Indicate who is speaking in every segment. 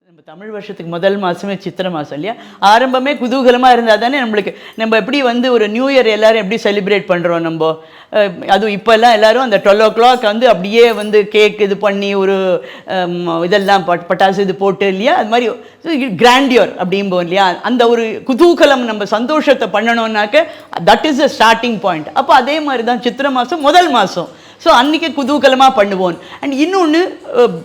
Speaker 1: நம்ம தமிழ் வருஷத்துக்கு முதல் மாதமே சித்திரை மாதம் இல்லையா? ஆரம்பமே குதூகலமாக இருந்தால் தானே நம்மளுக்கு நம்ம எப்படி வந்து ஒரு நியூ இயர் எல்லோரும் எப்படி செலிப்ரேட் பண்ணுறோம் நம்ம. அதுவும் இப்போல்லாம் எல்லோரும் அந்த 12 o'clock வந்து அப்படியே வந்து கேக் இது பண்ணி ஒரு இதெல்லாம் பட்டாசு இது போட்டு இல்லையா, அது மாதிரி கிராண்டியர் அப்படிம்போம் இல்லையா. அந்த ஒரு குதூகலம் நம்ம சந்தோஷத்தை பண்ணணும்னாக்க that is the starting point. அப்போ அதே மாதிரி தான் சித்திரை மாதம் முதல் மாதம். ஸோ அன்றைக்கி குதூகலமாக பண்ணுவோம். அண்ட் இன்னொன்று,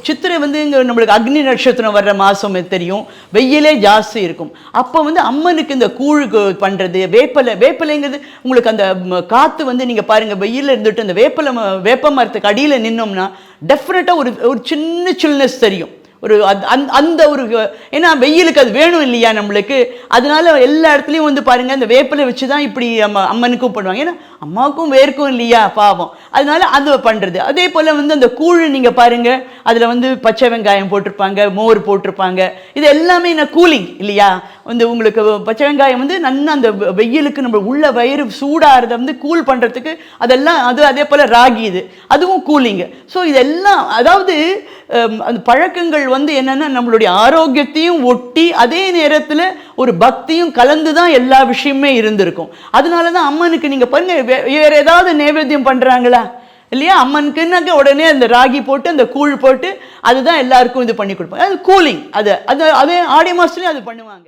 Speaker 1: சித்திரை வந்து இங்கே நம்மளுக்கு அக்னி நட்சத்திரம் வர்ற மாதம் தெரியும், வெயிலே ஜாஸ்தி இருக்கும். அப்போ வந்து அம்மனுக்கு இந்த கூழ் பண்ணுறது, வேப்பலைங்கிறது உங்களுக்கு அந்த காற்று வந்து நீங்கள் பாருங்கள், வெயிலில் இருந்துட்டு அந்த வேப்ப மரத்துக்கு அடியில் நின்னோம்னா டெஃபினட்டாக ஒரு சின்ன சில்னஸ் தெரியும். ஒரு அந்த ஒரு ஏன்னா வெயிலுக்கு அது வேணும் இல்லையா நம்மளுக்கு. அதனால எல்லா இடத்துலையும் வந்து பாருங்கள் அந்த வேப்பிலை வச்சு தான் இப்படி அம்மனுக்கும் பண்ணுவாங்க. ஏன்னா அம்மாவுக்கும் வேர்க்கும் இல்லையா பாவம், அதனால அது பண்ணுறது. அதே போல் வந்து அந்த கூழ் நீங்கள் பாருங்கள், அதில் வந்து பச்சை வெங்காயம் போட்டிருப்பாங்க, மோர் போட்டிருப்பாங்க. இது எல்லாமே என்ன கூலிங் இல்லையா. வந்து உங்களுக்கு பச்சை வெங்காயம் வந்து நல்லா அந்த வெயிலுக்கு நம்ம உள்ள வயிறு சூடாகிறத வந்து கூல் பண்ணுறதுக்கு அதெல்லாம் அதே போல் ராகி இது அதுவும் கூலிங்கு. ஸோ இதெல்லாம் அதாவது அந்த பழக்கங்கள் வந்து என்னென்னா நம்மளுடைய ஆரோக்கியத்தையும் ஒட்டி அதே நேரத்தில் ஒரு பக்தியும் கலந்து தான் எல்லா விஷயமே இருந்திருக்கும். அதனால தான் அம்மனுக்கு நீங்கள் பாருங்கள், வேறு ஏதாவது நைவேத்தியம் பண்ணுறாங்களா இல்லையா, அம்மனுக்குன்னாக்க உடனே அந்த ராகி போட்டு அந்த கூழ் போட்டு அதுதான் எல்லாருக்கும் இது பண்ணி கொடுப்பாங்க. அது கூலிங். அதே ஆடி மாதத்துலேயும் அது பண்ணுவாங்க.